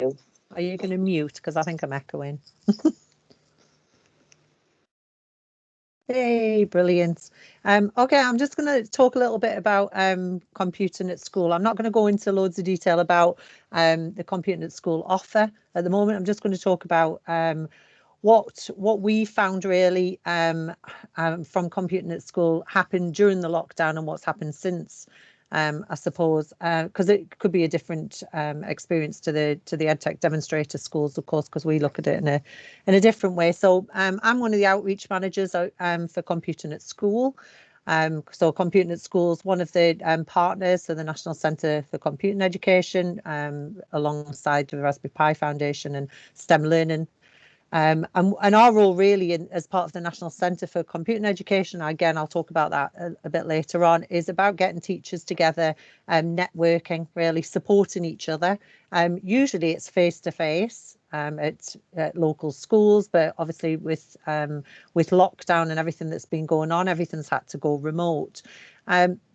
Are you going to mute? Because I think I'm echoing. Hey, brilliant. Okay, I'm just going to talk a little bit about computing at school. I'm not going to go into loads of detail about the computing at school offer at the moment. I'm just going to talk about what we found really from computing at school happened during the lockdown and what's happened since. I suppose, because it could be a different experience to the EdTech Demonstrator schools, of course, because we look at it in a different way. So I'm one of the outreach managers for computing at school. So computing at school is one of the partners, so the National Centre for Computing Education, alongside the Raspberry Pi Foundation and STEM Learning. And our role really as part of the National Centre for Computing Education, again, I'll talk about that a bit later on, is about getting teachers together, networking, really supporting each other. Usually it's face-to-face at local schools, but obviously with lockdown and everything that's been going on, everything's had to go remote.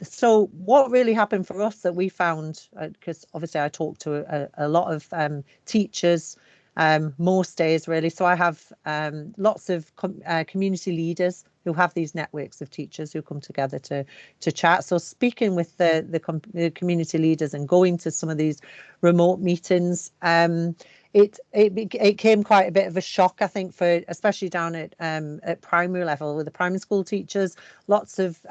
So what really happened for us that we found, because obviously I talked to a lot of teachers, most days really. So I have lots of community leaders who have these networks of teachers who come together to chat. So speaking with the community leaders and going to some of these remote meetings, it came quite a bit of a shock, I think, for especially down at primary level with the primary school teachers. Lots of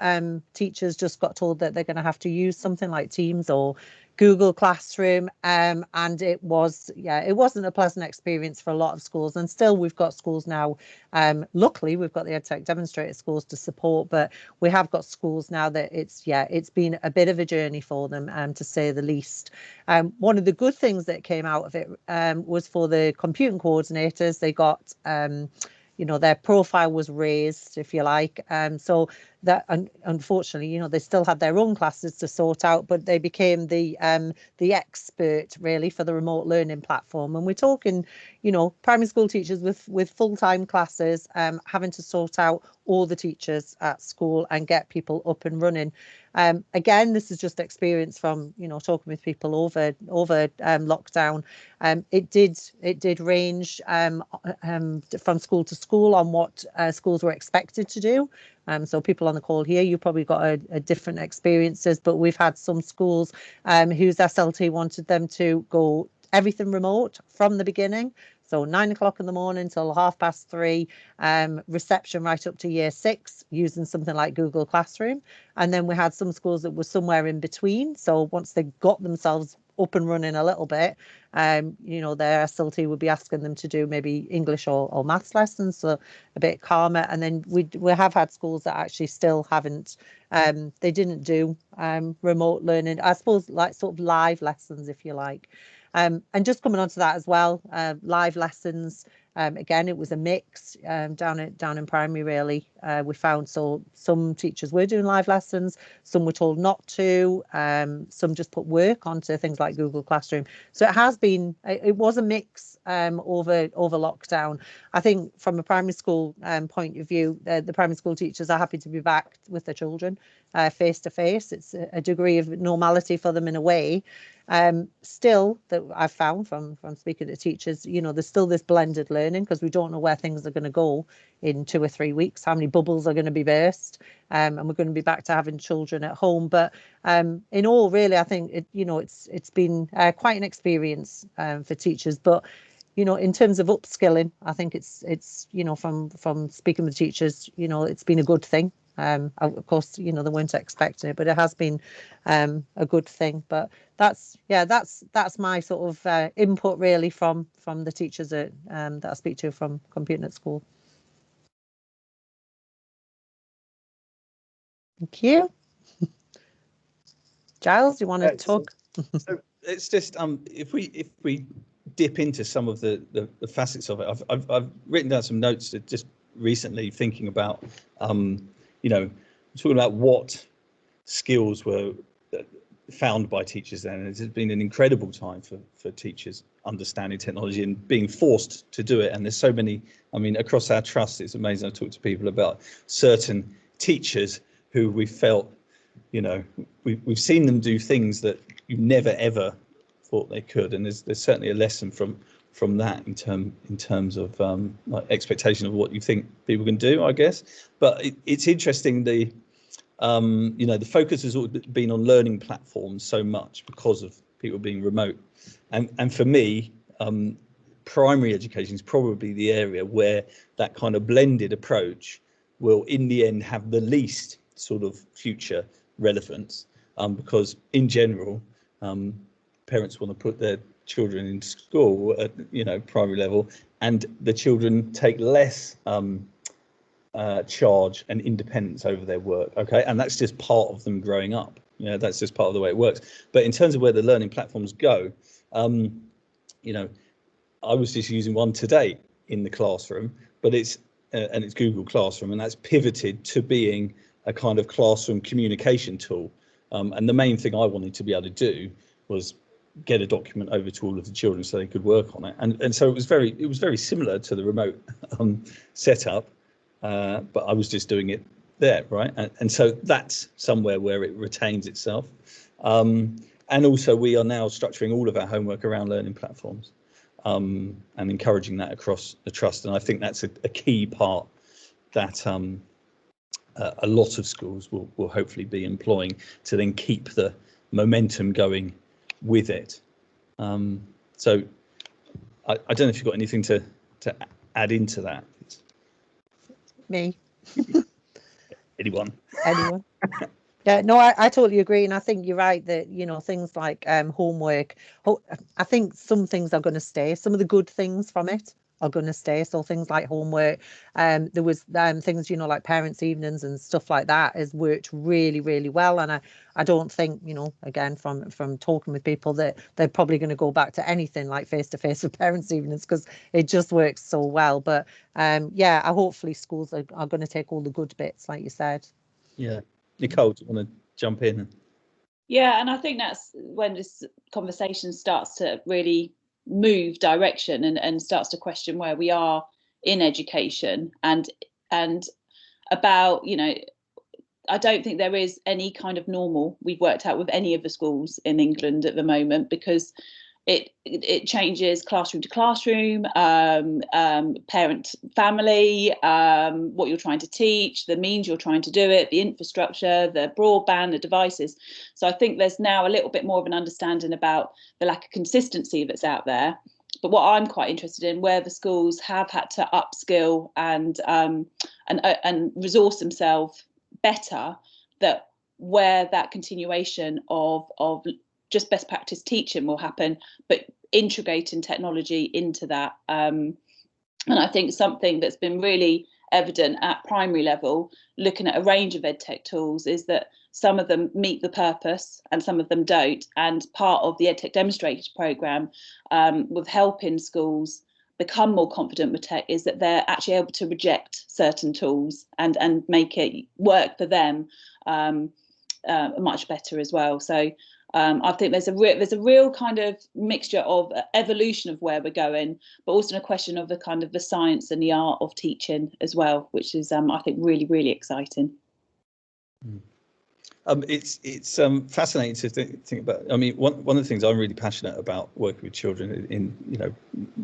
teachers just got told that they're going to have to use something like Teams or Google Classroom, and it wasn't a pleasant experience for a lot of schools. And still, we've got schools now. Luckily, we've got the EdTech Demonstrator schools to support, but we have got schools now that it's been a bit of a journey for them, to say the least. One of the good things that came out of it was for the computing coordinators. They got their profile was raised, if you like. So that, unfortunately, they still had their own classes to sort out, but they became the expert really for the remote learning platform. And we're talking, primary school teachers with full-time classes, having to sort out all the teachers at school and get people up and running. Again, this is just experience from talking with people over lockdown. It did range from school to school on what schools were expected to do. So people on the call here, you probably got a different experiences, but we've had some schools whose SLT wanted them to go everything remote from the beginning. So 9 o'clock in the morning till 3:30, reception right up to year 6 using something like Google Classroom. And then we had some schools that were somewhere in between. So once they got themselves up and running a little bit, their SLT would be asking them to do maybe English or maths lessons, so a bit calmer. And then we have had schools that actually still haven't, they didn't do remote learning, I suppose, like sort of live lessons, if you like. And just coming on to that as well, live lessons. Again, it was a mix down in primary, really. We found some teachers were doing live lessons, some were told not to, some just put work onto things like Google Classroom. So it was a mix over lockdown. I think from a primary school point of view, the primary school teachers are happy to be back with their children face to face. It's a degree of normality for them in a way. Still, that I've found from speaking to teachers, there's still this blended learning because we don't know where things are going to go in 2 or 3 weeks, how many bubbles are going to be burst, and we're going to be back to having children at home. But in all, really, I think it's been quite an experience for teachers. But in terms of upskilling, I think it's from speaking with teachers, it's been a good thing. Of course, they weren't expecting it, but it has been a good thing. But that's my sort of input really from the teachers that I speak to from computing at school. Thank you. Giles, you want to talk? So it's just if we dip into some of the facets of it, I've written down some notes that just recently thinking about talking about what skills were found by teachers then. It's been an incredible time for teachers understanding technology and being forced to do it. And there's so many, across our trust, it's amazing. I talk to people about certain teachers who we felt, we've seen them do things that you never ever thought they could, and there's certainly a lesson from that in terms of like expectation of what you think people can do, I guess. But it's interesting, the the focus has been on learning platforms so much because of people being remote, and for me, primary education is probably the area where that kind of blended approach will in the end have the least sort of future relevance, because in general, parents want to put their children in school at primary level, and the children take less charge and independence over their work. Okay, and that's just part of them growing up. That's just part of the way it works. But in terms of where the learning platforms go, I was just using one today in the classroom, but it's Google Classroom, and that's pivoted to being a kind of classroom communication tool. And the main thing I wanted to be able to do was get a document over to all of the children so they could work on it. And so it was very similar to the remote setup, but I was just doing it there, right? And so that's somewhere where it retains itself. And also we are now structuring all of our homework around learning platforms, and encouraging that across the trust. And I think that's a key part that a lot of schools will hopefully be employing to then keep the momentum going with it. So I don't know if you've got anything to add into that. Me. Anyone? Yeah, no, I totally agree, and I think you're right that things like homework. I think some things are going to stay. Some of the good things from it are going to stay. So things like homework, there was things like parents' evenings and stuff like that has worked really, really well. And I don't think again from talking with people that they're probably going to go back to anything like face-to-face with parents' evenings, because it just works so well. But yeah, hopefully schools are going to take all the good bits, like you said. Yeah. Nicole, do you want to jump in? Yeah, and I think that's when this conversation starts to really move direction and starts to question where we are in education, and about I don't think there is any kind of normal we've worked out with any of the schools in England at the moment, because it changes classroom to classroom, parent, family, what you're trying to teach, the means you're trying to do it, the infrastructure, the broadband, the devices. So I think there's now a little bit more of an understanding about the lack of consistency that's out there. But what I'm quite interested in, where the schools have had to upskill and resource themselves better, that where that continuation of just best practice teaching will happen, but integrating technology into that. And I think something that's been really evident at primary level, looking at a range of EdTech tools, is that some of them meet the purpose and some of them don't. And part of the EdTech Demonstrator Programme, with helping schools become more confident with tech, is that they're actually able to reject certain tools and make it work for them much better as well. So I think there's a real kind of mixture of evolution of where we're going, but also a question of the kind of the science and the art of teaching as well, which is I think really, really exciting. It's fascinating to think about. I mean, one of the things I'm really passionate about working with children in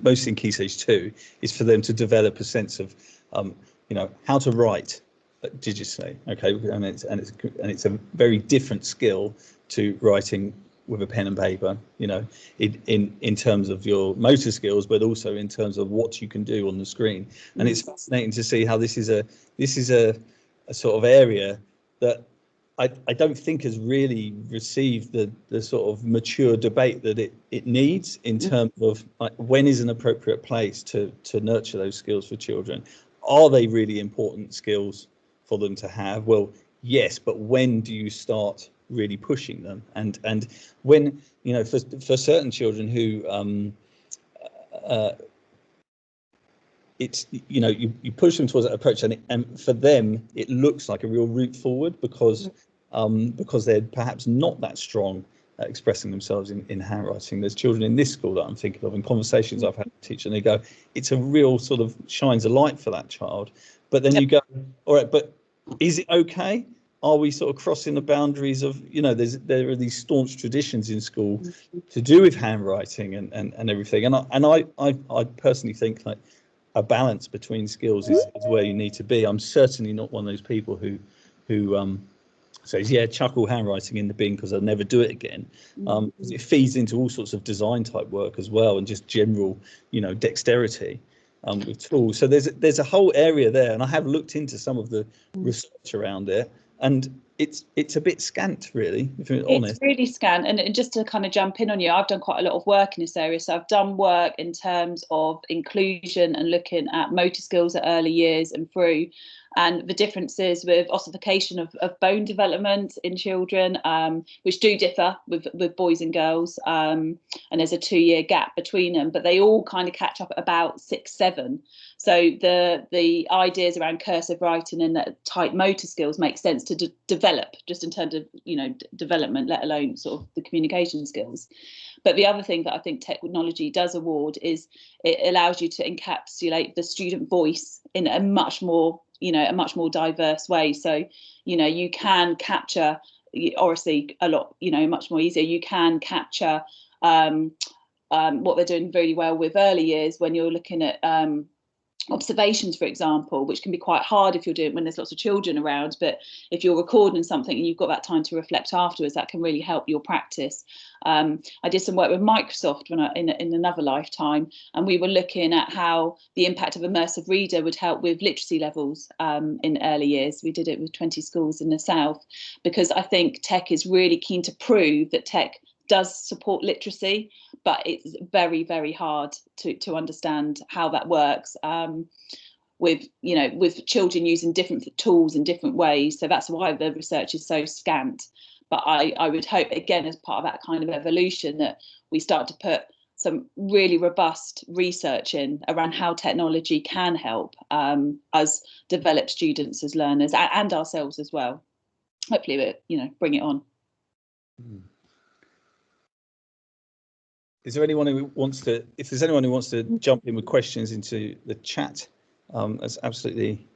mostly in Key Stage 2 is for them to develop a sense of how to write digitally. Okay, and it's a very different skill to writing with a pen and paper, in terms of your motor skills, but also in terms of what you can do on the screen. And it's fascinating to see how this is a sort of area that I don't think has really received the sort of mature debate that it needs in terms of like, when is an appropriate place to nurture those skills for children? Are they really important skills for them to have? Well, yes, but when do you start really pushing them? And when, for certain children who it's, you push them towards that approach, and for them it looks like a real route forward, because they're perhaps not that strong at expressing themselves in handwriting. There's children in this school that I'm thinking of, in conversations I've had with teachers, and they go, it's a real sort of shines a light for that child. But then you go, all right, but is it okay? are we sort of crossing the boundaries of, you know, there are these staunch traditions in school to do with handwriting and everything, and I personally think like a balance between skills is where you need to be. I'm certainly not one of those people who says, yeah, chuck all handwriting in the bin because I'll never do it again. It feeds into all sorts of design type work as well, and just general, you know, dexterity with tools. So there's a whole area there, and I have looked into some of the research around it, and it's a bit scant, really, if I'm honest. It's really scant. And just to kind of jump in on you, I've done quite a lot of work in this area. So I've done work in terms of inclusion and looking at motor skills at early years and through, and the differences with ossification of bone development in children, which do differ with boys and girls. And there's a 2-year gap between them, but they all kind of catch up at about 6, 7. So the ideas around cursive writing and tight motor skills make sense to develop, just in terms of, you know, development, let alone sort of the communication skills. But the other thing that I think technology does award is it allows you to encapsulate the student voice in a much more, you know, a much more diverse way. So, you know, you can capture, obviously a lot, you know, much more easier. You can capture what they're doing really well with early years when you're looking at observations, for example, which can be quite hard if you're doing when there's lots of children around. But if you're recording something and you've got that time to reflect afterwards, that can really help your practice. I did some work with Microsoft when in another lifetime, and we were looking at how the impact of immersive reader would help with literacy levels in early years. We did it with 20 schools in the south, because I think tech is really keen to prove that tech does support literacy, but it's very, very hard to understand how that works with, you know, with children using different tools in different ways. So that's why the research is so scant. But I would hope, again, as part of that kind of evolution, that we start to put some really robust research in around how technology can help us develop students as learners and ourselves as well. Hopefully, we, you know, bring it on. Is there anyone who wants to, if there's anyone who wants to jump in with questions into the chat, that's absolutely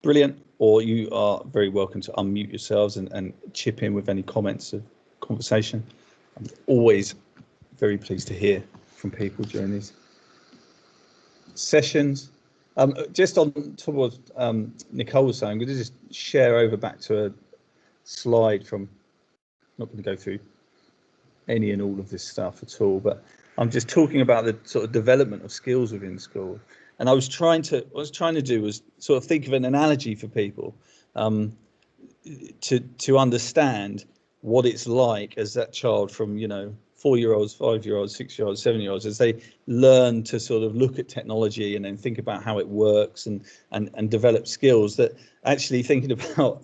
brilliant, or you are very welcome to unmute yourselves and chip in with any comments of conversation. I'm always very pleased to hear from people during these sessions. Just on top of Nicole was saying, I'm going to just share over back to a slide from, not going to go through any and all of this stuff at all, but I'm just talking about the sort of development of skills within school. And what I was trying to do was sort of think of an analogy for people to understand what it's like as that child from, you know, 4-year-olds, 5-year-olds, 6-year-olds, 7-year-olds, as they learn to sort of look at technology and then think about how it works and develop skills, that actually thinking about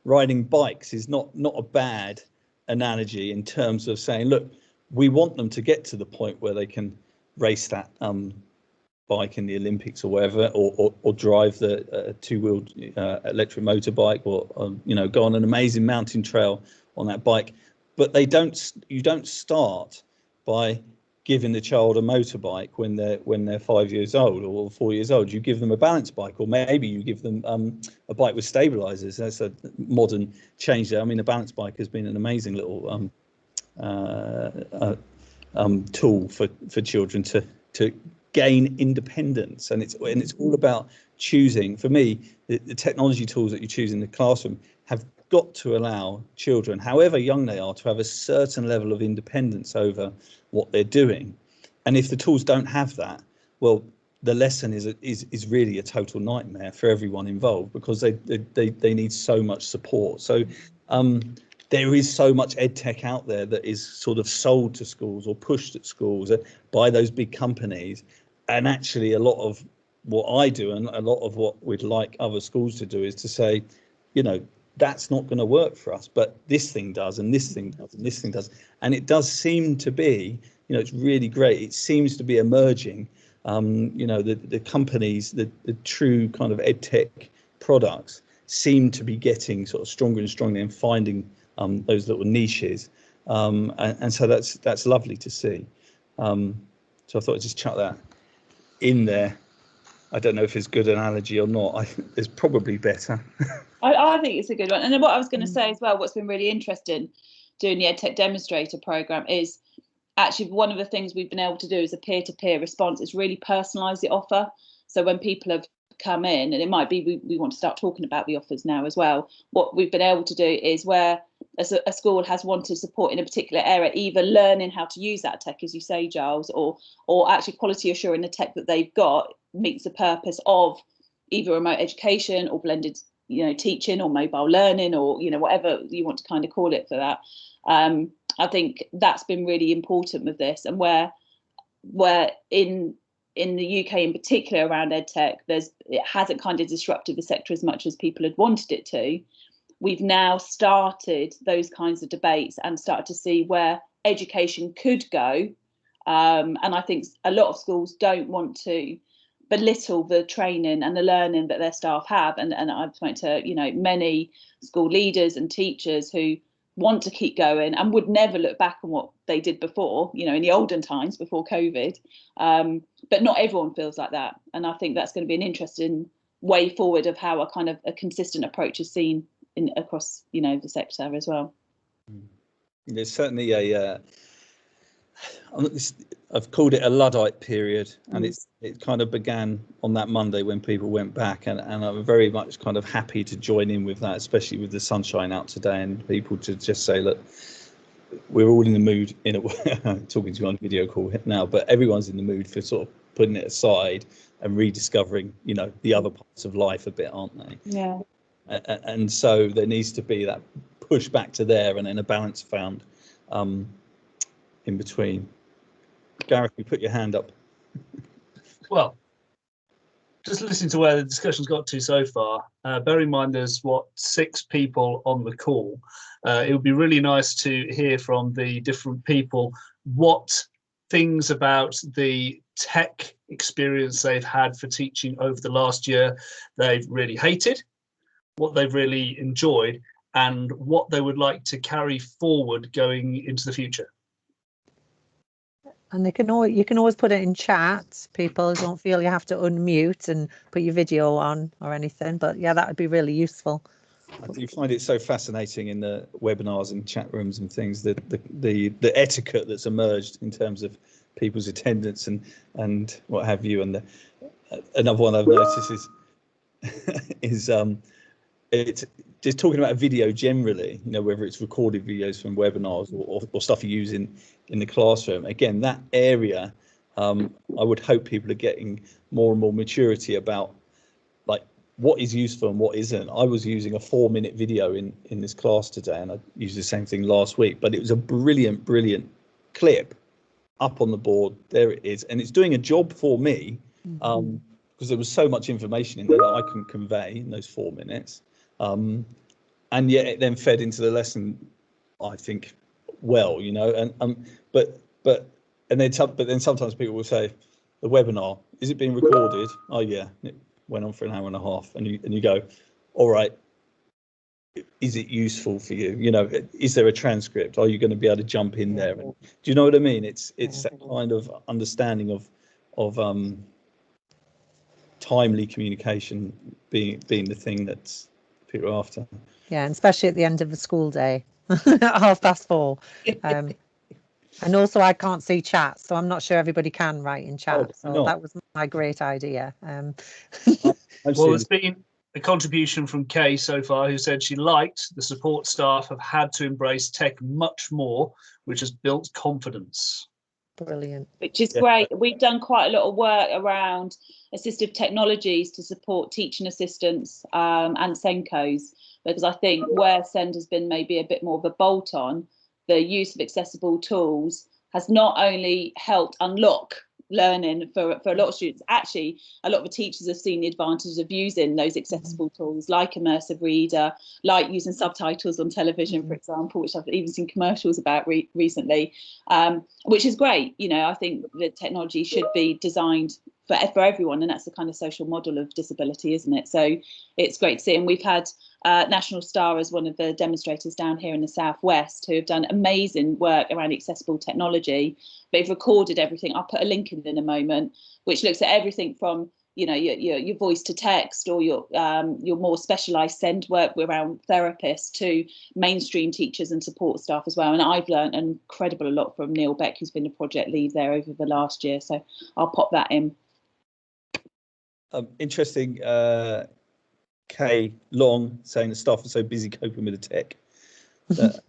riding bikes is not a bad analogy in terms of saying, look, we want them to get to the point where they can race that bike in the Olympics or wherever, or drive the two-wheeled electric motorbike, or you know, go on an amazing mountain trail on that bike. But you don't start by giving the child a motorbike when they're 5 years old or 4 years old. You give them a balance bike, or maybe you give them a bike with stabilizers. That's a modern change there. I mean, a balance bike has been an amazing little tool for children to gain independence, and it's all about choosing. For me, the technology tools that you choose in the classroom have got to allow children, however young they are, to have a certain level of independence over what they're doing. And if the tools don't have that, well, the lesson is really a total nightmare for everyone involved, because they need so much support. So there is so much EdTech out there that is sort of sold to schools or pushed at schools by those big companies. And actually, a lot of what I do and a lot of what we'd like other schools to do is to say, you know, that's not going to work for us, but this thing does, and this thing does, and this thing does. And it does seem to be, you know, it's really great. It seems to be emerging. You know, the companies, the true kind of EdTech products seem to be getting sort of stronger and stronger and finding those little niches. And so that's lovely to see. So I thought I'd just chuck that in there. I don't know if it's a good analogy or not. It's probably better. I think it's a good one. And then what I was going to say as well, what's been really interesting doing the EdTech Demonstrator Programme is actually one of the things we've been able to do is a peer-to-peer response is really personalise the offer. So when people have come in, and it might be we want to start talking about the offers now as well, what we've been able to do is where a school has wanted support in a particular area, either learning how to use that tech, as you say, Giles, or actually quality assuring the tech that they've got meets the purpose of either remote education or blended teaching or mobile learning, or whatever you want to kind of call it for that. I think that's been really important with this, and where in the UK in particular around EdTech, it hasn't kind of disrupted the sector as much as people had wanted it to. We've now started those kinds of debates and started to see where education could go. And I think a lot of schools don't want to belittle the training and the learning that their staff have. And I've spoken to, many school leaders and teachers who want to keep going and would never look back on what they did before, in the olden times before COVID. But not everyone feels like that. And I think that's going to be an interesting way forward of how a consistent approach is seen across, the sector as well. There's certainly I've called it a Luddite period, and it kind of began on that Monday when people went back, and I'm very much kind of happy to join in with that, especially with the sunshine out today and people to just say, look, we're all in the mood, talking to you on video call now, but everyone's in the mood for sort of putting it aside and rediscovering, the other parts of life a bit, aren't they? Yeah. And so there needs to be that push back to there, and then a balance found in between. Gareth, you put your hand up. Well, just listening to where the discussion's got to so far, bear in mind there's 6 people on the call. It would be really nice to hear from the different people what things about the tech experience they've had for teaching over the last year they've really hated, what they've really enjoyed, and what they would like to carry forward going into the future. And you can always put it in chat. People don't feel you have to unmute and put your video on or anything. But yeah, that would be really useful. I do find it so fascinating in the webinars and chat rooms and things, the etiquette that's emerged in terms of people's attendance and what have you. And another one I've noticed is it's just talking about video generally, whether it's recorded videos from webinars or stuff you use in the classroom. Again, that area, I would hope people are getting more and more maturity about like what is useful and what isn't. I was using a 4-minute video in this class today, and I used the same thing last week, but it was a brilliant clip up on the board. There it is, and it's doing a job for me because there was so much information in there that I can convey in those 4 minutes. And yet it then fed into the lesson, I think, well, but then sometimes people will say, the webinar, is it being recorded? Oh yeah, it went on for an hour and a half, and you go, all right, is it useful for you? Is there a transcript? Are you going to be able to jump in there? And, do you know what I mean? It's that kind of understanding of timely communication being the thing that's people are after. Yeah, and especially at the end of the school day at 4:30. And also I can't see chat, so I'm not sure everybody can write in chat. That was my great idea. Well, there's been a contribution from Kay so far, who said she liked the support staff have had to embrace tech much more, which has built confidence. Brilliant. Which is great. We've done quite a lot of work around assistive technologies to support teaching assistants and SENCOs, because I think where SEND has been maybe a bit more of a bolt on, the use of accessible tools has not only helped unlock learning for a lot of students. Actually, a lot of the teachers have seen the advantages of using those accessible tools like immersive reader, like using subtitles on television, for example, which I've even seen commercials about recently, which is great. I think the technology should be designed for everyone, and that's the kind of social model of disability, isn't it? So it's great to see. And we've had National Star as one of the demonstrators down here in the Southwest who have done amazing work around accessible technology. They've recorded everything. I'll put a link in a moment, which looks at everything from you know, your voice to text, or your more specialised send work around therapists to mainstream teachers and support staff as well. And I've learned an incredible lot from Neil Beck, who's been a project lead there over the last year. So I'll pop that in. Interesting. Kay Long saying that staff are so busy coping with the tech that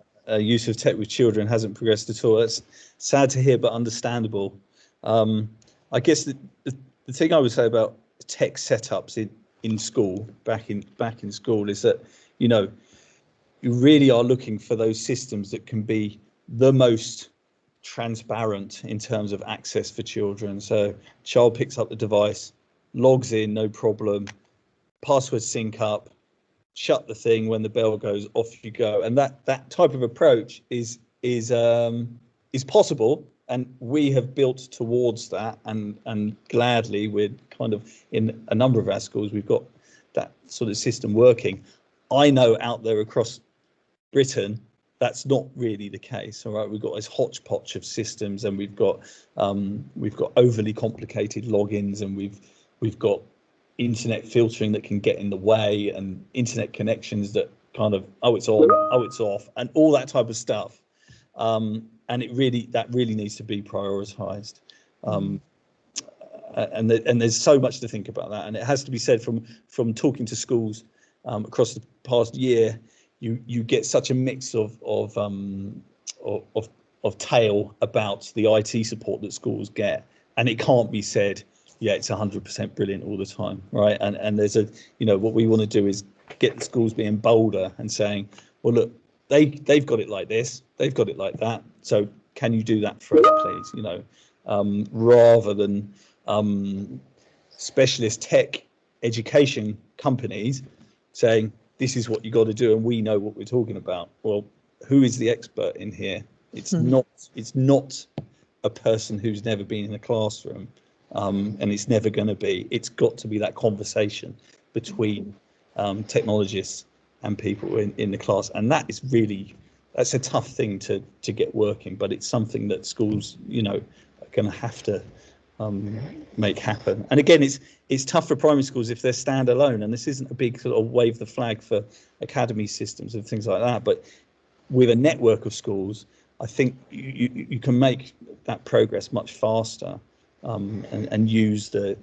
use of tech with children hasn't progressed at all. That's sad to hear, but understandable. I guess the thing I would say about tech setups in school, back in school, is that, you know, you really are looking for those systems that can be the most transparent in terms of access for children. So child picks up the device, logs in, no problem, password sync up, shut the thing when the bell goes, off you go. And that type of approach is possible, and we have built towards that, and gladly we're kind of, in a number of our schools, we've got that sort of system working. I know out there across Britain that's not really the case. All right, we've got this hodgepodge of systems, and we've got overly complicated logins, and we've got internet filtering that can get in the way, and internet connections that kind of, oh, it's on, oh, it's off, and all that type of stuff. And that really needs to be prioritized. And there's so much to think about that. And it has to be said, from talking to schools across the past year, you get such a mix of tale about the IT support that schools get, and it can't be said, yeah, it's 100% brilliant all the time, right? And there's what we want to do is get the schools being bolder and saying, well, look, they've got it like this, they've got it like that, so can you do that for us, please? Rather than specialist tech education companies saying, this is what you got to do, and we know what we're talking about. Well, who is the expert in here? It's not a person who's never been in a classroom, and it's never going to be. It's got to be that conversation between technologists and people in the class, and that's a tough thing to get working, but it's something that schools, are going to have to make happen. And again, it's tough for primary schools if they're standalone, and this isn't a big sort of wave the flag for academy systems and things like that, but with a network of schools, I think you can make that progress much faster, and use the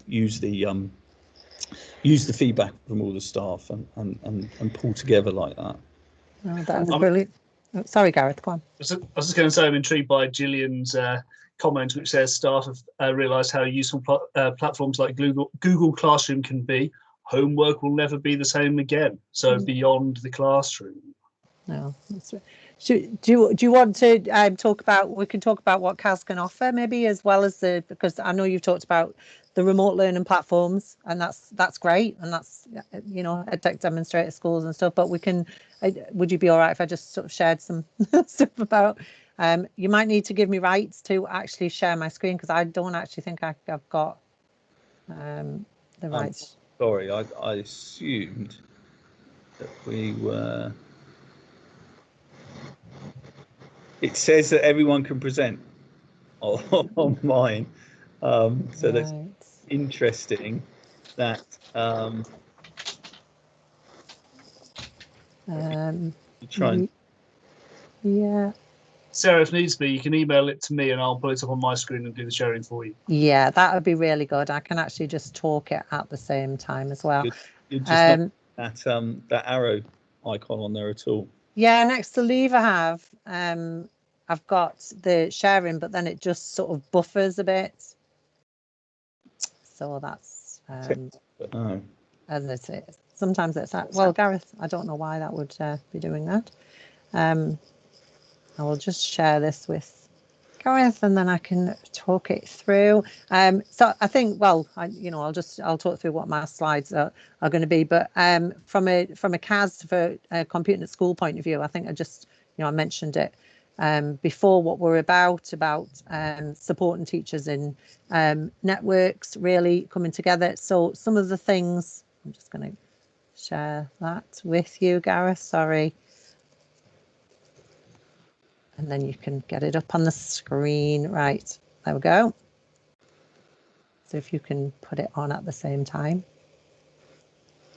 feedback from all the staff and pull together like that. Oh, that's brilliant. Oh, sorry, Gareth, go on. I was just going to say, I'm intrigued by Gillian's comment, which says staff have realised how useful platforms like Google Classroom can be. Homework will never be the same again. So beyond the classroom. No, that's right. Do you want to talk about? We can talk about what CAS can offer, maybe, as well as because I know you've talked about the remote learning platforms, and that's great, and that's EdTech Demonstrator schools and stuff. But we can. Would you be all right if I just sort of shared some stuff about? You might need to give me rights to actually share my screen, because I don't actually think I've got the rights. Sorry, I assumed that we were. It says that everyone can present on mine, so right. That's interesting. That you try and yeah. Sarah, if needs be, you can email it to me, and I'll put it up on my screen and do the sharing for you. Yeah, that would be really good. I can actually just talk it at the same time as well. You're just not that arrow icon on there at all. Yeah, next to leave I have I've got the sharing, but then it just sort of buffers a bit. So that's as I say, sometimes it's that. Well, Gareth, I don't know why that would be doing that. I will just share this with Gareth, and then I can talk it through. So I think, well, I'll talk through what my slides are going to be. But from a CAS for a computing at school point of view, I think I mentioned it before, what we're about supporting teachers in networks really coming together. So some of the things, I'm just going to share that with you, Gareth. Sorry. And then you can get it up on the screen. Right, there we go. So if you can put it on at the same time.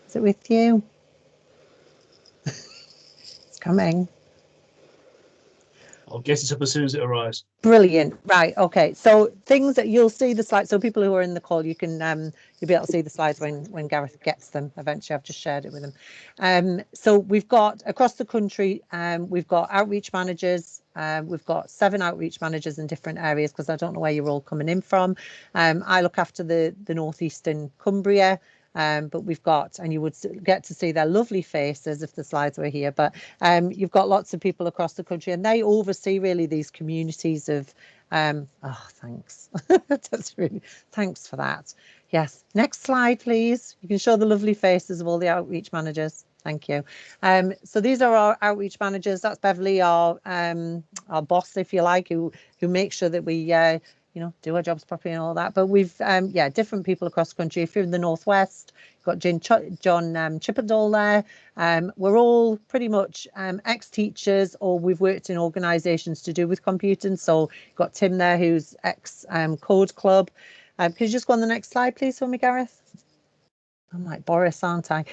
Is it with you? It's coming. I'll get it up as soon as it arrives. Brilliant. Right. Okay. So things that you'll see the slides. So people who are in the call, you can you'll be able to see the slides when Gareth gets them. Eventually, I've just shared it with them. So we've got across the country, we've got outreach managers. We've got 7 outreach managers in different areas because I don't know where you're all coming in from. I look after the northeastern Cumbria. But we've got, and you would get to see their lovely faces if the slides were here, but you've got lots of people across the country and they oversee really these communities of, oh, thanks. That's really, thanks for that. Yes, next slide, please. You can show the lovely faces of all the outreach managers. Thank you. So these are our outreach managers. That's Beverly, our boss, if you like, who makes sure that we do our jobs properly and all that. But we've, different people across the country. If you're in the Northwest, you've got John Chippendale there. We're all pretty much ex-teachers, or we've worked in organisations to do with computing. So you've got Tim there, who's ex-Code Club. Could you just go on the next slide, please, for me, Gareth? I'm like Boris, aren't I?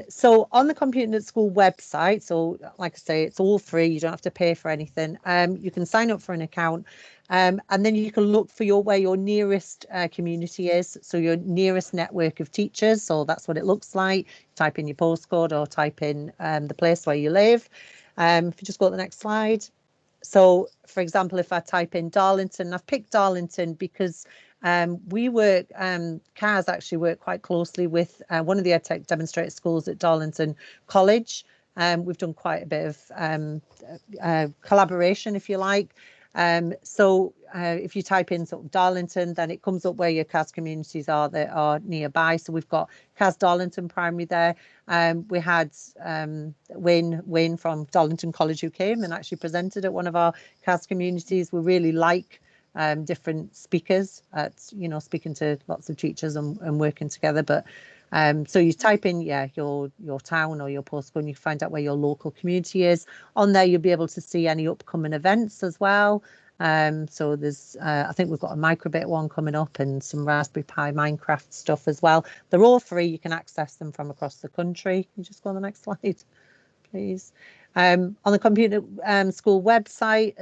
So on the Computing at School website, so like I say, it's all free. You don't have to pay for anything. You can sign up for an account, and then you can look for where your nearest community is. So your nearest network of teachers. So that's what it looks like. Type in your postcode or type in the place where you live. If you just go to the next slide. So, for example, if I type in Darlington, I've picked Darlington because we work, CAS actually work quite closely with one of the EdTech Demonstrator schools at Darlington College. We've done quite a bit of collaboration, if you like. So if you type in sort of Darlington, then it comes up where your CAS communities are that are nearby. So we've got CAS Darlington Primary there. We had Wayne from Darlington College who came and actually presented at one of our CAS communities. We really like different speakers at, speaking to lots of teachers and working together. But so you type in, your town or your postcode, and you find out where your local community is. On there, you'll be able to see any upcoming events as well. So there's, I think we've got a microbit one coming up and some Raspberry Pi Minecraft stuff as well. They're all free. You can access them from across the country. Can you just go on the next slide, please? On the Computer School website,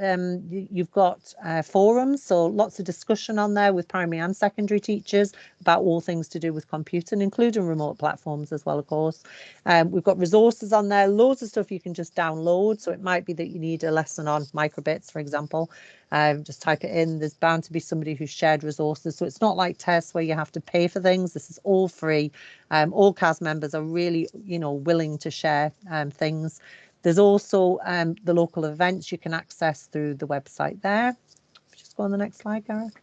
you've got forums, so lots of discussion on there with primary and secondary teachers about all things to do with computing, including remote platforms as well, of course. We've got resources on there, loads of stuff you can just download. So it might be that you need a lesson on microbits, for example. Just type it in. There's bound to be somebody who's shared resources. So it's not like tests where you have to pay for things. This is all free. All CAS members are really, willing to share things. There's also the local events you can access through the website there. Just go on the next slide, Gareth.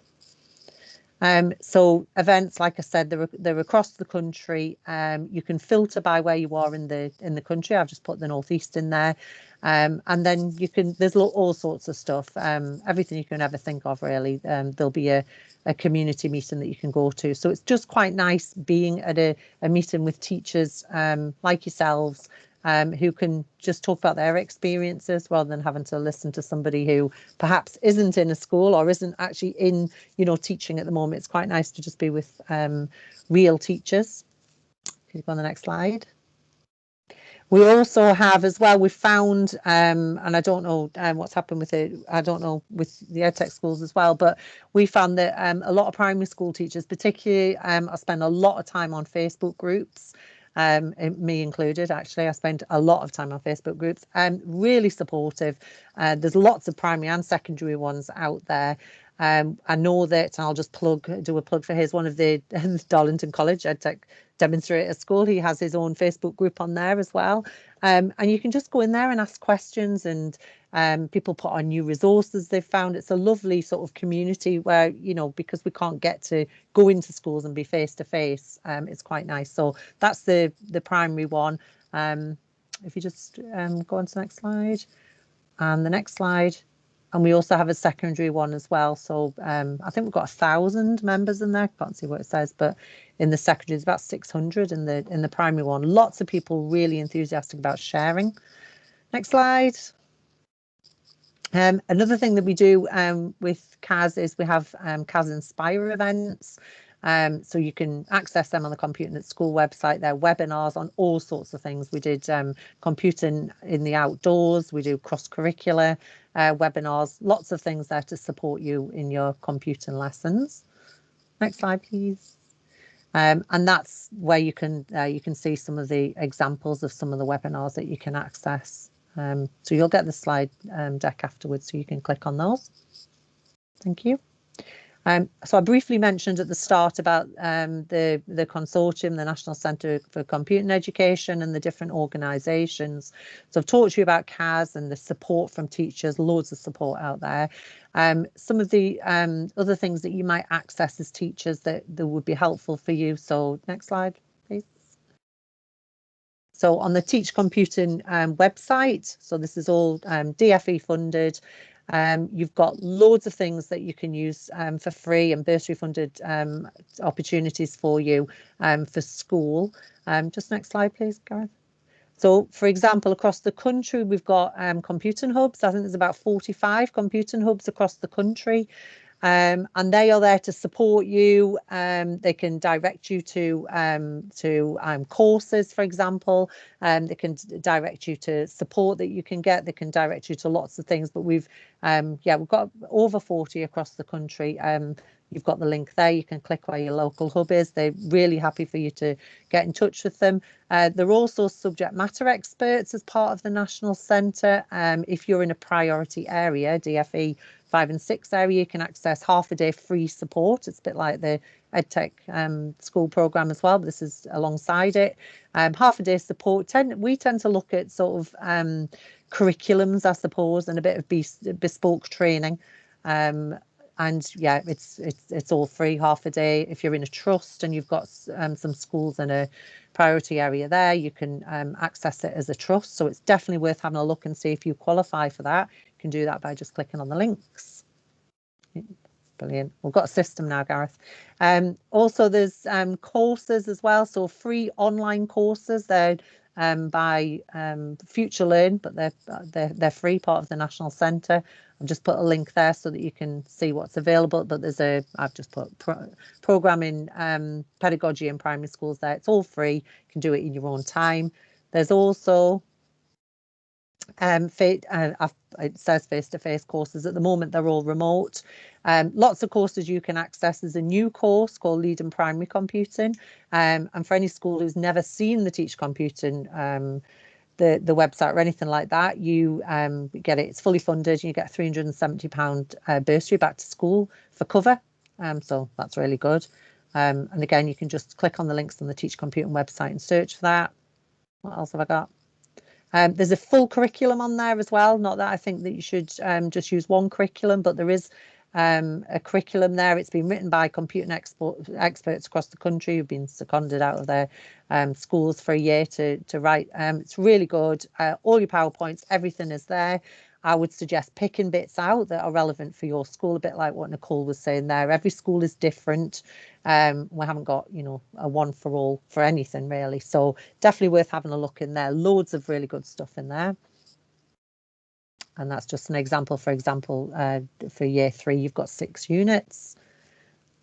So events, like I said, they're across the country. You can filter by where you are in the country. I've just put the Northeast in there. And then there's all sorts of stuff, everything you can ever think of, really. There'll be a community meeting that you can go to. So it's just quite nice being at a meeting with teachers like yourselves, who can just talk about their experiences rather than having to listen to somebody who perhaps isn't in a school or isn't actually in, teaching at the moment. It's quite nice to just be with real teachers. Can you go on the next slide? We also have as well, we found, and I don't know what's happened with it, I don't know with the EdTech schools as well, but we found that a lot of primary school teachers, particularly, I spend a lot of time on Facebook groups. Me included, actually. I spent a lot of time on Facebook groups, really supportive. There's lots of primary and secondary ones out there. I know that, and I'll just do a plug for his, one of the Darlington College EdTech Demonstrator School. He has his own Facebook group on there as well. And you can just go in there and ask questions, and people put on new resources they've found. It's a lovely sort of community where, because we can't get to go into schools and be face to face, it's quite nice. So that's the primary one. If you just go on to the next slide, and the next slide. And we also have a secondary one as well. So I think we've got 1,000 members in there. Can't see what it says, but in the secondary, it's about 600 in the primary one. Lots of people really enthusiastic about sharing. Next slide. Another thing that we do with CAS is we have CAS Inspire events. So you can access them on the Computing at School website. There are webinars on all sorts of things. We did computing in the outdoors. We do cross-curricular webinars, lots of things there to support you in your computing lessons. Next slide, please. And that's where you can see some of the examples of some of the webinars that you can access. So you'll get the slide deck afterwards, so you can click on those. Thank you. So I briefly mentioned at the start about the consortium, the National Centre for Computing Education, and the different organisations. So I've talked to you about CAS and the support from teachers, loads of support out there. Some of the other things that you might access as teachers that would be helpful for you. So next slide, please. So on the Teach Computing website, so this is all DFE funded. You've got loads of things that you can use for free and bursary funded opportunities for you for school. Just next slide, please, Gareth. So, for example, across the country, we've got computing hubs. I think there's about 45 computing hubs across the country. And they are there to support you. They can direct you to courses, for example. They can direct you to support that you can get. They can direct you to lots of things. But we've got over 40 across the country. You've got the link there. You can click where your local hub is. They're really happy for you to get in touch with them. They're also subject matter experts as part of the National Centre. If you're in a priority area, DFE 5 and 6 area, you can access half a day free support. It's a bit like the EdTech school programme as well, but this is alongside it. Half a day support. We tend to look at sort of curriculums, I suppose, and a bit of bespoke training. And yeah, it's all free, half a day. If you're in a trust and you've got some schools in a priority area there, you can access it as a trust. So it's definitely worth having a look and see if you qualify for that. You can do that by just clicking on the links. Brilliant. We've got a system now, Gareth. Also, there's courses as well. So free online courses. They're by Future Learn, but they're free, part of the National Centre. I've just put a link there so that you can see what's available. But I've just put programming pedagogy in primary schools there. It's all free. You can do it in your own time. There's also it says face-to-face courses. At the moment, they're all remote. Lots of courses you can access. There's a new course called Lead in Primary Computing. And for any school who's never seen the Teach Computing the website or anything like that, you get it. It's fully funded. You get £370 bursary back to school for cover. So that's really good. And again, you can just click on the links on the Teach Computing website and search for that. What else have I got? There's a full curriculum on there as well. Not that I think that you should just use one curriculum, but there is a curriculum there. It's been written by computing experts across the country who've been seconded out of their schools for a year to write. It's really good. All your PowerPoints, everything is there. I would suggest picking bits out that are relevant for your school, a bit like what Nicole was saying there. Every school is different. We haven't got, a one for all for anything really. So definitely worth having a look in there. Loads of really good stuff in there. And that's just an example. For example, for year 3, you've got 6 units.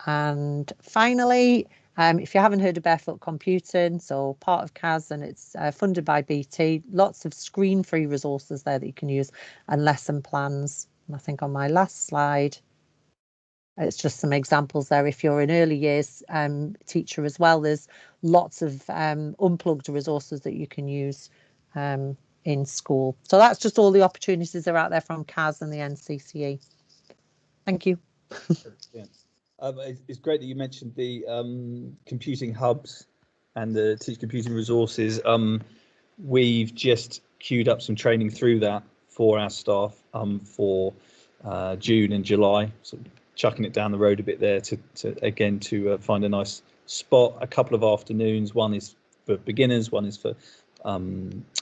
And finally, if you haven't heard of Barefoot Computing, so part of CAS, and it's funded by BT, lots of screen-free resources there that you can use and lesson plans. And I think on my last slide, it's just some examples there. If you're an early years teacher as well, there's lots of unplugged resources that you can use in school. So that's just all the opportunities that are out there from CAS and the NCCE. Thank you. Yeah. It's great that you mentioned the computing hubs and the Teach Computing resources. We've just queued up some training through that for our staff for June and July, sort of chucking it down the road a bit there to find a nice spot. A couple of afternoons. One is for beginners, one is for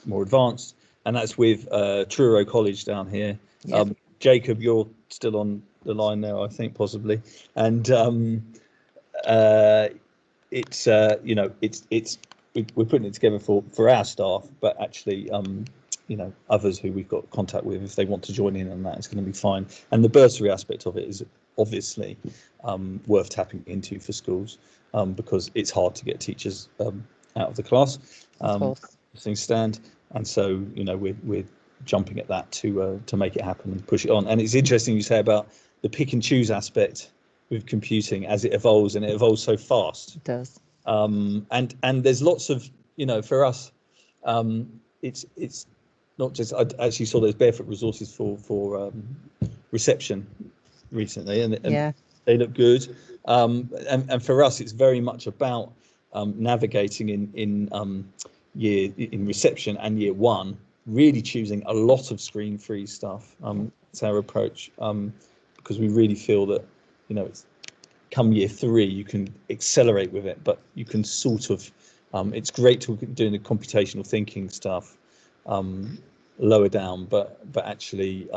more advanced, and that's with Truro College down here. Yeah. Jacob, you're still on the line now, I think, possibly, and it's we're putting it together for our staff, but actually others who we've got contact with, if they want to join in on that, it's going to be fine. And the bursary aspect of it is obviously worth tapping into for schools, because it's hard to get teachers out of the class, as things stand. And so, you know, we're jumping at that to make it happen and push it on. And it's interesting you say about the pick and choose aspect with computing as it evolves, and it evolves so fast. It does. And there's lots of, you know, for us, it's not just, I actually saw those barefoot resources for reception recently, and they look good. And for us, it's very much about navigating in reception and year one, really choosing a lot of screen-free stuff. It's our approach, because we really feel that, you know, it's come year three, you can accelerate with it, but you can sort of, it's great to doing the computational thinking stuff lower down, but actually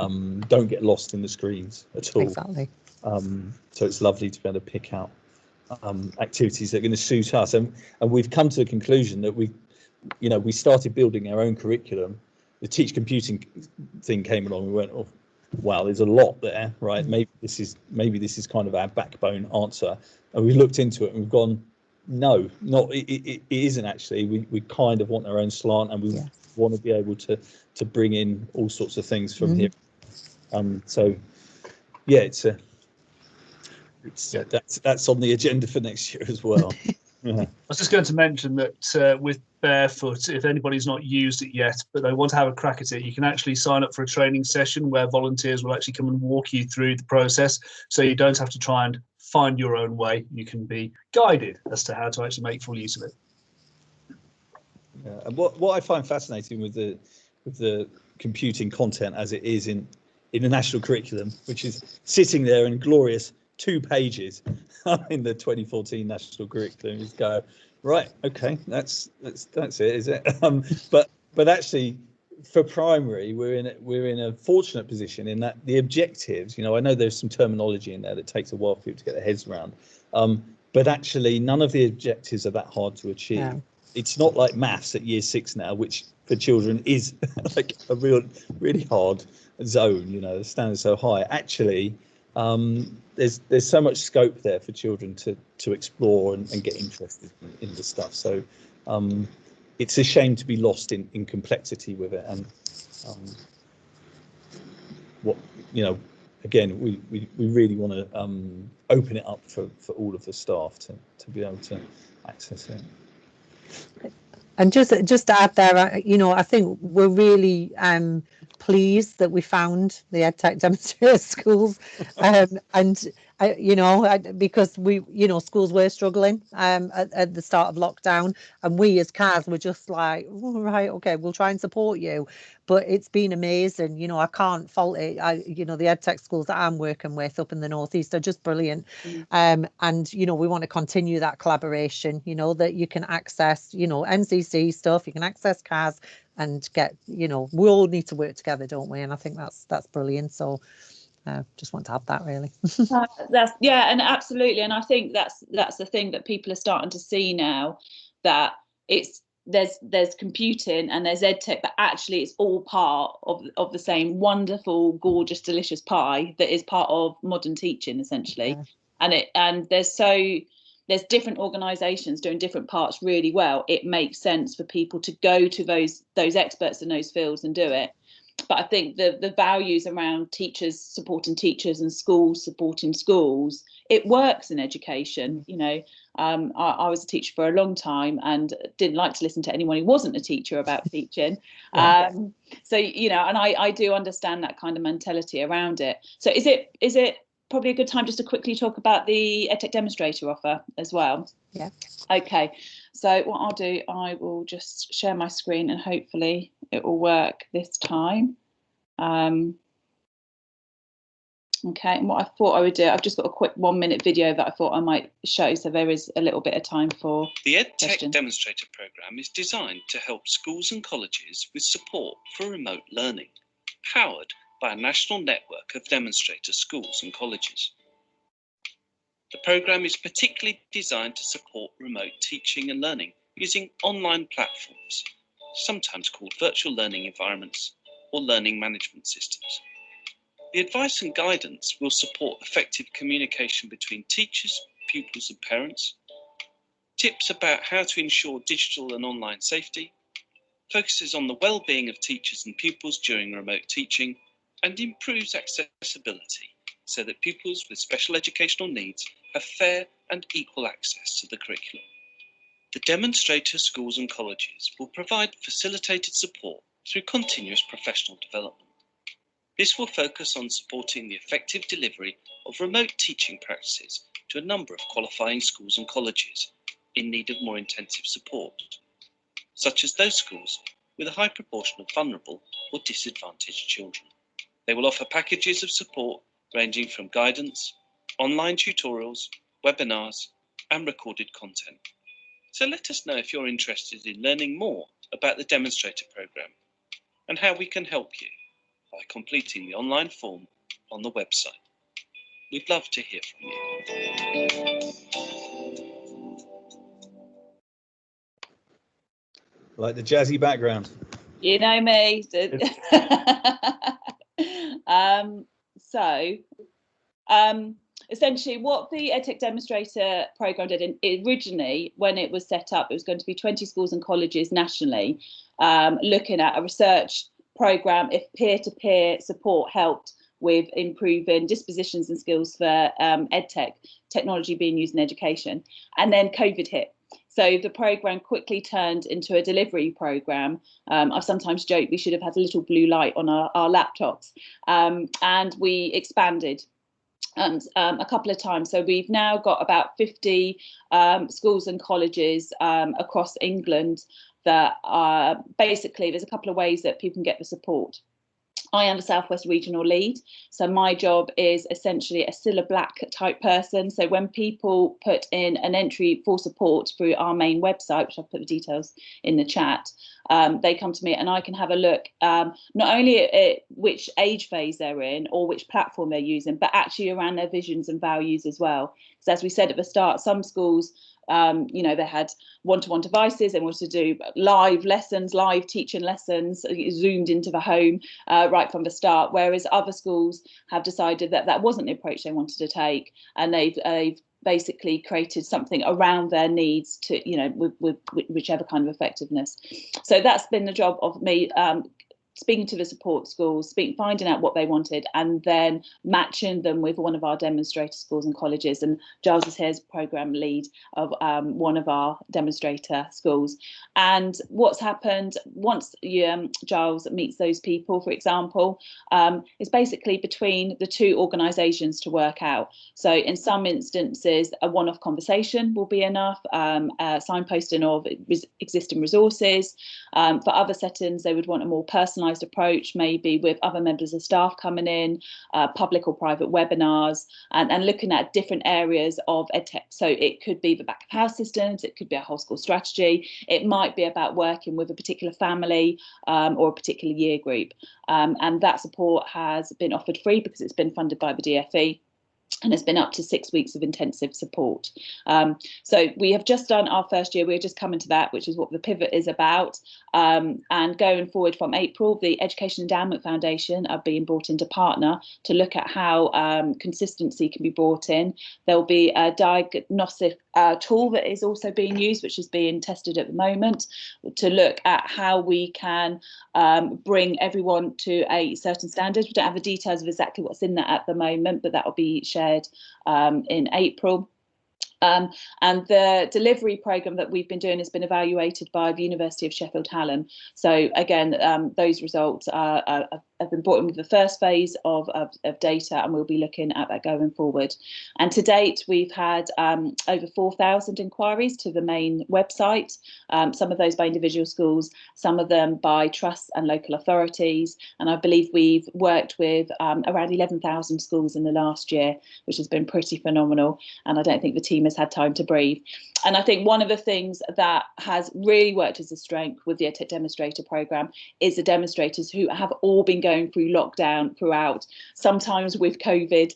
don't get lost in the screens at all. Exactly. So it's lovely to be able to pick out activities that are going to suit us, and we've come to the conclusion that we started building our own curriculum. The teach computing thing came along, we went, oh wow, there's a lot there, right? Maybe this is kind of our backbone answer, and we looked into it and we've gone, no, it isn't actually. We kind of want our own slant, and we want to be able to bring in all sorts of things from here. So yeah, that's on the agenda for next year as well. I was just going to mention that with Barefoot, if anybody's not used it yet, but they want to have a crack at it, you can actually sign up for a training session where volunteers will actually come and walk you through the process. So you don't have to try and find your own way. You can be guided as to how to actually make full use of it. Yeah, and what I find fascinating with the computing content as it is in the national curriculum, which is sitting there in glorious 2 pages in the 2014 national curriculum, is go, right, okay, that's it, is it? But actually, for primary, we're in a fortunate position in that the objectives, you know, I know there's some terminology in there that takes a while for people to get their heads around, but actually none of the objectives are that hard to achieve. No. It's not like maths at year 6 now, which for children is like a really hard zone, you know, the standard's so high. Actually, there's so much scope there for children to explore and get interested in the stuff. So it's a shame to be lost in complexity with it. And what, you know, again, we really want to open it up for all of the staff to be able to access it. And just to add there, you know, I think we're really pleased that we found the EdTech Demonstrator schools, and you know, because schools were struggling at the start of lockdown, and we as CAS were just like, oh, right, okay, we'll try and support you. But it's been amazing. You know, I can't fault it. You know, the EdTech schools that I'm working with up in the Northeast are just brilliant. And, you know, we want to continue that collaboration, you know, that you can access, you know, MCC stuff, you can access CAS and get, you know, we all need to work together, don't we? And I think that's brilliant. So just want to add that, really. And absolutely. And I think that's the thing that people are starting to see now, that there's computing and there's EdTech, but actually it's all part of the same wonderful, gorgeous, delicious pie that is part of modern teaching, essentially. Yeah. And there's different organisations doing different parts really well. It makes sense for people to go to those experts in those fields and do it. But I think the values around teachers supporting teachers and schools supporting schools, it works in education. You know, I was a teacher for a long time and didn't like to listen to anyone who wasn't a teacher about teaching. So, you know, and I do understand that kind of mentality around it. So is it probably a good time just to quickly talk about the EdTech Demonstrator offer as well? Yeah. Okay. So what I'll do, I will just share my screen and hopefully it will work this time. Okay, and what I thought I would do, I've just got a quick 1-minute video that I thought I might show, so there is a little bit of time for the EdTech Demonstrator Programme is designed to help schools and colleges with support for remote learning, powered by a national network of demonstrator schools and colleges. The programme is particularly designed to support remote teaching and learning using online platforms, sometimes called virtual learning environments or learning management systems. The advice and guidance will support effective communication between teachers, pupils and parents, tips about how to ensure digital and online safety, focuses on the well-being of teachers and pupils during remote teaching, and improves accessibility so that pupils with special educational needs have fair and equal access to the curriculum. The demonstrator schools and colleges will provide facilitated support through continuous professional development. This will focus on supporting the effective delivery of remote teaching practices to a number of qualifying schools and colleges in need of more intensive support, such as those schools with a high proportion of vulnerable or disadvantaged children. They will offer packages of support ranging from guidance, online tutorials, webinars, and recorded content. So let us know if you're interested in learning more about the Demonstrator Programme and how we can help you by completing the online form on the website. We'd love to hear from you. Like the jazzy background. You know me. Essentially what the EdTech Demonstrator Programme did, originally when it was set up, it was going to be 20 schools and colleges nationally, looking at a research programme if peer-to-peer support helped with improving dispositions and skills for EdTech, technology being used in education. And then COVID hit. So the programme quickly turned into a delivery programme. I've sometimes joked we should have had a little blue light on our laptops, and we expanded a couple of times. So we've now got about 50 schools and colleges across England that are basically, there's a couple of ways that people can get the support. I am the Southwest Regional Lead, so my job is essentially a Cilla Black type person. So when people put in an entry for support through our main website, which I've put the details in the chat, they come to me and I can have a look not only at which age phase they're in or which platform they're using, but actually around their visions and values as well. Because as we said at the start, some schools, they had one-to-one devices and wanted to do live lessons, live teaching lessons, zoomed into the home right from the start, whereas other schools have decided that that wasn't the approach they wanted to take, and they've basically created something around their needs to, with whichever kind of effectiveness. So that's been the job of me, speaking to the support schools, finding out what they wanted, and then matching them with one of our demonstrator schools and colleges. And Giles is here as programme lead of one of our demonstrator schools. And what's happened once Giles meets those people, for example, is basically between the two organisations to work out. So in some instances, a one-off conversation will be enough, signposting of existing resources. For other settings, they would want a more personalised approach, maybe with other members of staff coming in, public or private webinars, and looking at different areas of EdTech. So it could be the back of house systems, it could be a whole school strategy, it might be about working with a particular family or a particular year group. And that support has been offered free because it's been funded by the DfE. And it's been up to 6 weeks of intensive support. So we have just done our first year. We're just coming to that, which is what the pivot is about. And going forward from April, the Education Endowment Foundation are being brought in to partner to look at how consistency can be brought in. There'll be a diagnostic tool that is also being used, which is being tested at the moment, to look at how we can bring everyone to a certain standard. We don't have the details of exactly what's in that at the moment, but that will be shared in April. And the delivery programme that we've been doing has been evaluated by the University of Sheffield Hallam. So again, those results have been brought in with the first phase of data, and we'll be looking at that going forward. And to date, we've had over 4,000 inquiries to the main website, some of those by individual schools, some of them by trusts and local authorities. And I believe we've worked with around 11,000 schools in the last year, which has been pretty phenomenal. And I don't think the team has has had time to breathe. And I think one of the things that has really worked as a strength with the EdTech Demonstrator Programme is the demonstrators who have all been going through lockdown throughout, sometimes with COVID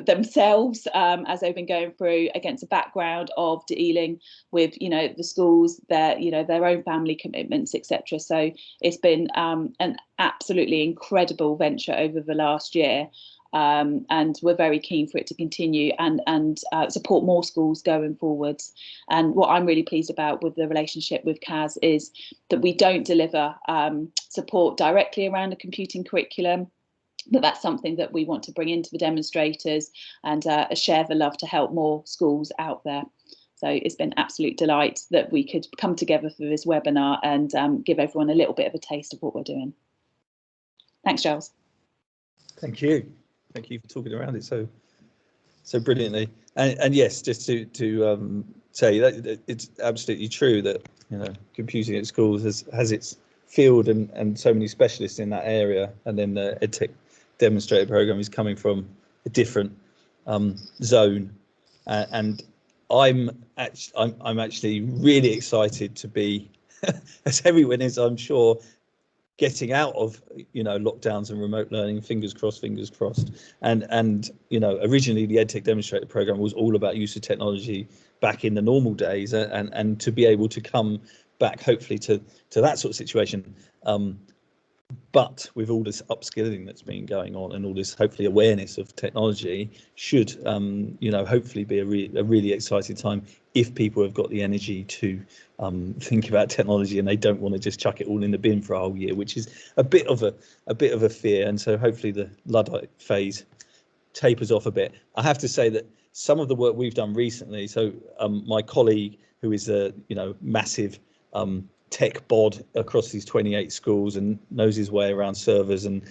themselves, as they've been going through, against a background of dealing with, you know, the schools, their, you know, their own family commitments, etc. So it's been an absolutely incredible venture over the last year. And we're very keen for it to continue and support more schools going forwards. And what I'm really pleased about with the relationship with CAS is that we don't deliver support directly around a computing curriculum, but that's something that we want to bring into the demonstrators and share the love to help more schools out there. So it's been an absolute delight that we could come together for this webinar and give everyone a little bit of a taste of what we're doing. Thanks, Giles. Thank you. Thank you for talking around it so brilliantly. And yes, just to say that it's absolutely true that, you know, computing at schools has its field and so many specialists in that area, and then the EdTech Demonstrator Programme is coming from a different zone, and I'm actually really excited to be, as everyone is, I'm sure, getting out of, you know, lockdowns and remote learning, fingers crossed, and you know, originally the EdTech Demonstrator Programme was all about use of technology back in the normal days, and to be able to come back hopefully to that sort of situation, but with all this upskilling that's been going on and all this hopefully awareness of technology should you know, hopefully be a really exciting time if people have got the energy to think about technology and they don't want to just chuck it all in the bin for a whole year, which is a bit of a fear. And so hopefully the Luddite phase tapers off a bit. I have to say that some of the work we've done recently, so my colleague, who is a, you know, massive tech bod across these 28 schools and knows his way around servers and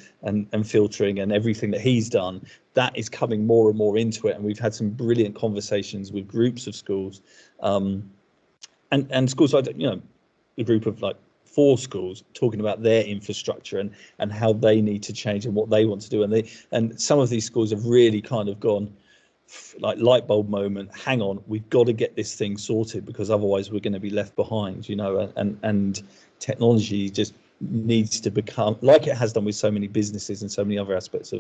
filtering and everything that he's done, that is coming more and more into it. And we've had some brilliant conversations with groups of schools, and schools like, you know, a group of like 4 schools talking about their infrastructure and how they need to change and what they want to do. And some of these schools have really kind of gone like light bulb moment, hang on, we've got to get this thing sorted because otherwise we're going to be left behind, you know, and technology just needs to become, like it has done with so many businesses and so many other aspects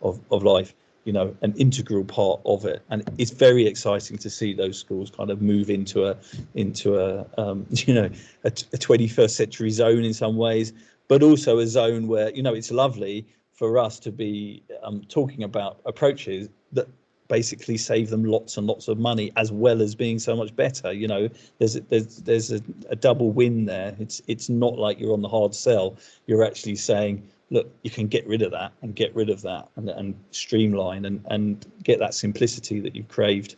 of life, you know, an integral part of it. And it's very exciting to see those schools kind of move into a you know, a 21st century zone in some ways, but also a zone where, you know, it's lovely for us to be talking about approaches that basically save them lots and lots of money, as well as being so much better. You know, there's a double win there. It's not like you're on the hard sell. You're actually saying, look, you can get rid of that and get rid of that and streamline and get that simplicity that you've craved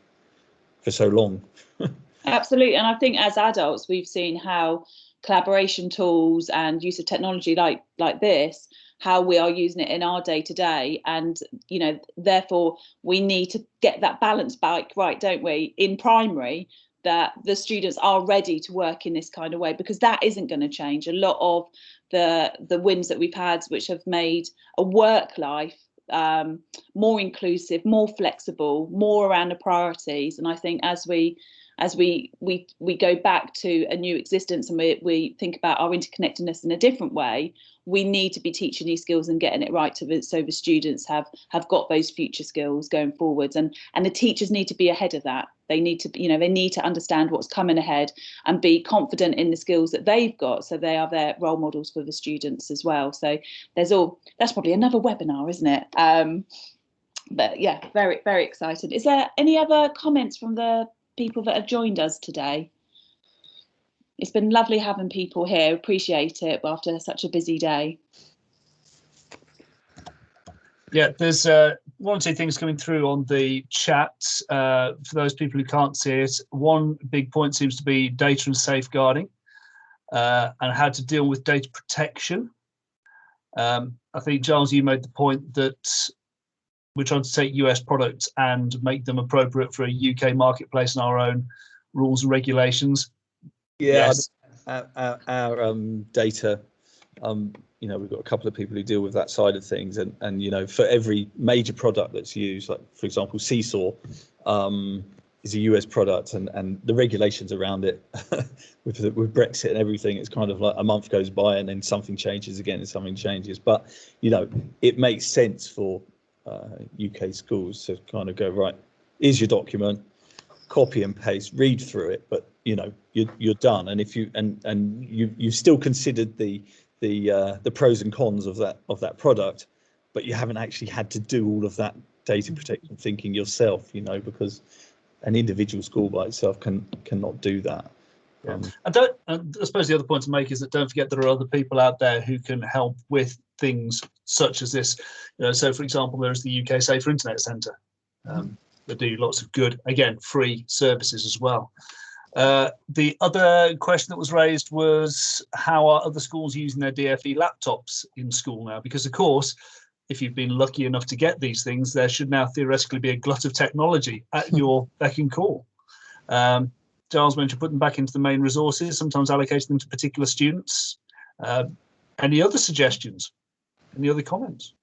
for so long. Absolutely. And I think as adults, we've seen how collaboration tools and use of technology like this, how we are using it in our day to day. And, you know, therefore we need to get that balance back right, don't we, in primary, that the students are ready to work in this kind of way, because that isn't going to change. A lot of the wins that we've had, which have made a work life more inclusive, more flexible, more around the priorities. And I think as we go back to a new existence and we think about our interconnectedness in a different way, we need to be teaching these skills and getting it right so the students have got those future skills going forwards. And the teachers need to be ahead of that. They need to, you know, they need to understand what's coming ahead and be confident in the skills that they've got, so they are their role models for the students as well. So that's probably another webinar, isn't it? But yeah, very, very excited. Is there any other comments from the people that have joined us today? It's been lovely having people here. Appreciate it after such a busy day. Yeah, there's one or two things coming through on the chat for those people who can't see it. One big point seems to be data and safeguarding and how to deal with data protection. I think, Giles, you made the point that we're trying to take US products and make them appropriate for a UK marketplace and our own rules and regulations. Yeah, yes. Our data, you know, we've got a couple of people who deal with that side of things, and you know, for every major product that's used, like for example Seesaw, is a US product, and the regulations around it with Brexit and everything, it's kind of like a month goes by and then something changes again and something changes. But it makes sense for UK schools to kind of go, right, here's your document, copy and paste, read through it, but you're done. And if you've still considered the pros and cons of that product, but you haven't actually had to do all of that data protection thinking yourself, because an individual school by itself cannot do that. I suppose the other point to make is that don't forget there are other people out there who can help with things such as this. So for example, there's the UK Safer Internet Centre. They do lots of good, again, free services as well. The other question that was raised was, how are other schools using their DFE laptops in school now? Because of course, if you've been lucky enough to get these things, there should now theoretically be a glut of technology at your beck and call. Giles mentioned putting them back into the main resources, sometimes allocating them to particular students. Any other suggestions? Any other comments?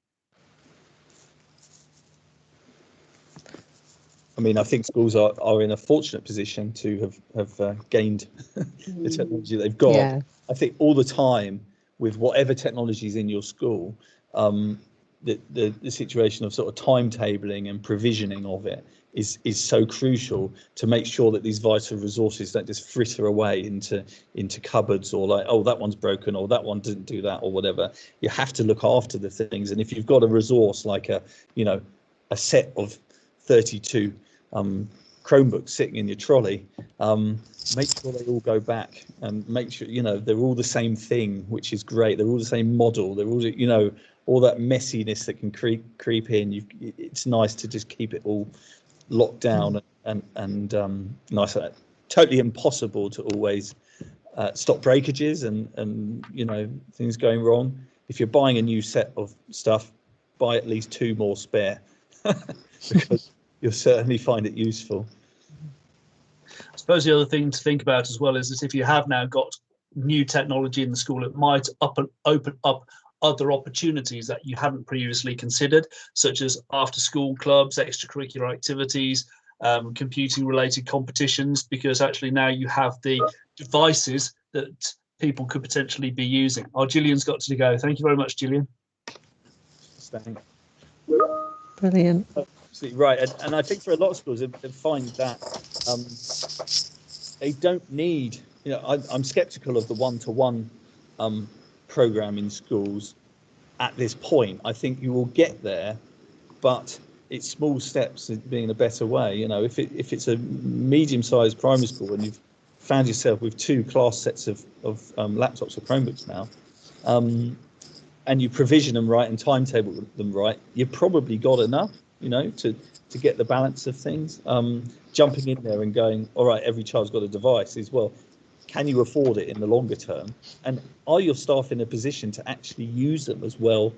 I mean, I think schools are in a fortunate position to have gained the technology they've got. Yeah. I think all the time with whatever technology is in your school, the situation of sort of timetabling and provisioning of it is so crucial to make sure that these vital resources don't just fritter away into cupboards, or like, oh, that one's broken, or that one didn't do that, or whatever. You have to look after the things. And if you've got a resource like a set of 32 Chromebooks sitting in your trolley, make sure they all go back, and make sure they're all the same thing, which is great. They're all the same model. They're all all that messiness that can creep in. It's nice to just keep it all locked down and nice. Totally impossible to always stop breakages and things going wrong. If you're buying a new set of stuff, buy at least 2 more spare because you'll certainly find it useful. I suppose the other thing to think about as well is that if you have now got new technology in the school, it might open up other opportunities that you hadn't previously considered, such as after-school clubs, extracurricular activities, computing-related competitions, because actually now you have the devices that people could potentially be using. Oh, Gillian's got to go. Thank you very much, Gillian. Brilliant. Absolutely right. And I think for a lot of schools, they find that they don't need, I'm skeptical of the one-to-one program in schools at this point. I think you will get there, but it's small steps being a better way. If it's a medium-sized primary school and you've found yourself with 2 class sets of laptops or Chromebooks now, and you provision them right and timetable them right, you've probably got enough, to get the balance of things. Jumping in there and going, all right, every child's got a device is, well, can you afford it in the longer term? And are your staff in a position to actually use them as well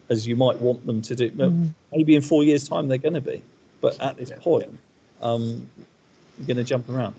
as you might want them to do? Maybe in 4 years' time they're going to be, but at this point, you're going to jump around.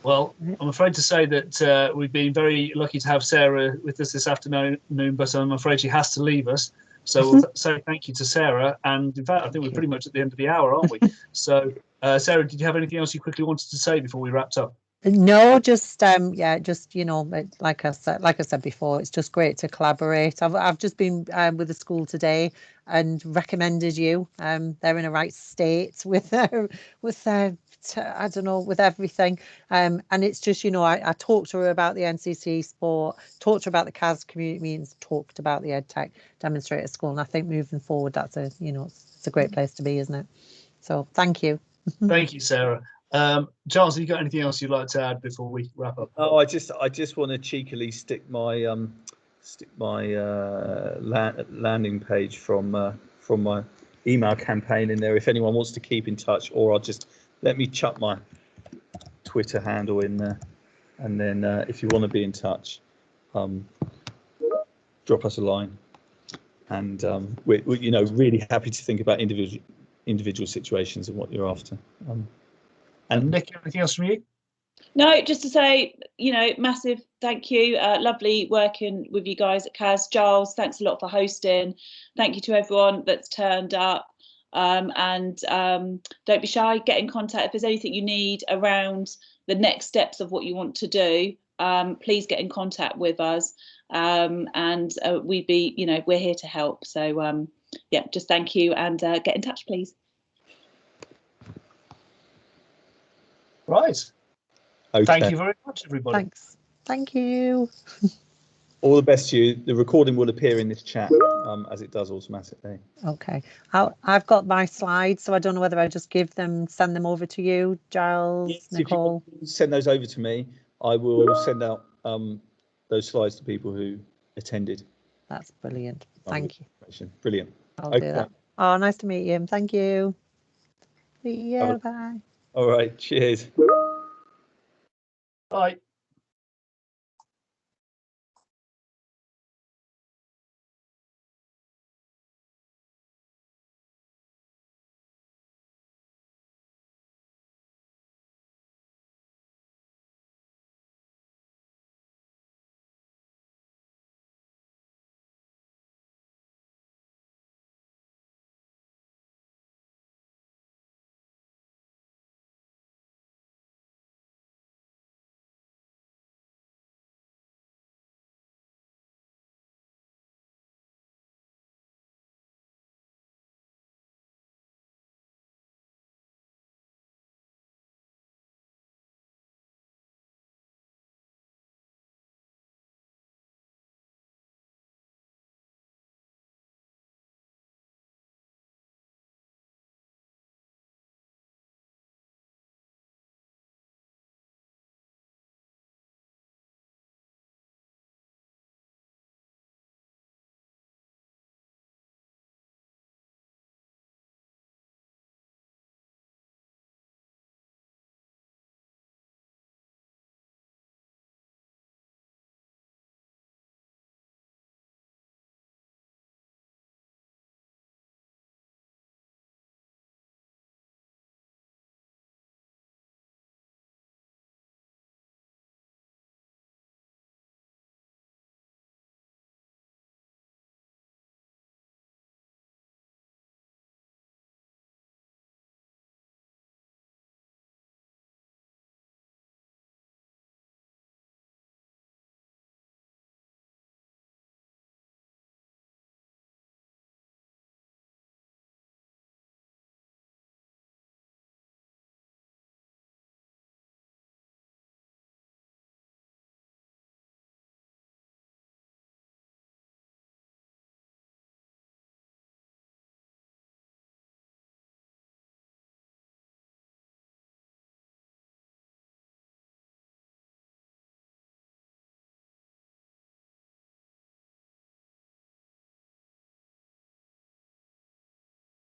Well, I'm afraid to say that we've been very lucky to have Sarah with us this afternoon, but I'm afraid she has to leave us. So we'll say thank you to Sarah. And in fact, I think we're pretty much at the end of the hour, aren't we? So, Sarah, did you have anything else you quickly wanted to say before we wrapped up? No, just like I said before, it's just great to collaborate. I've just been with the school today and recommended you. They're in a right state with I don't know, with everything. And it's just, I talked to her about the NCC sport, talked to her about the CAS community meetings, talked about the EdTech Demonstrator School. And I think moving forward, that's it's a great place to be, isn't it? So thank you. Thank you, Sarah. Giles, have you got anything else you'd like to add before we wrap up? Oh, I just want to cheekily stick my landing page from my email campaign in there if anyone wants to keep in touch, or I'll just let me chuck my Twitter handle in there, and then if you want to be in touch, drop us a line, and we're really happy to think about individual situations and what you're after. And Nick, anything else from you? No, just to say, massive thank you. Lovely working with you guys at CAS. Giles, thanks a lot for hosting. Thank you to everyone that's turned up. and don't be shy, get in contact if there's anything you need around the next steps of what you want to do. Please get in contact with us, and we'd be, you know, we're here to help. So yeah, just thank you, and get in touch, please. Right. Okay. Thank you very much, everybody. Thanks. Thank you. All the best to you. The recording will appear in this chat as it does automatically. Okay. I've got my slides, so I don't know whether I just send them over to you, Giles, Yes, Nicole. if you send those over to me, I will send out those slides to people who attended. That's brilliant. Thank you. Brilliant. I'll do that. Oh, nice to meet you. Thank you. See you. Bye. All right. Cheers. Bye.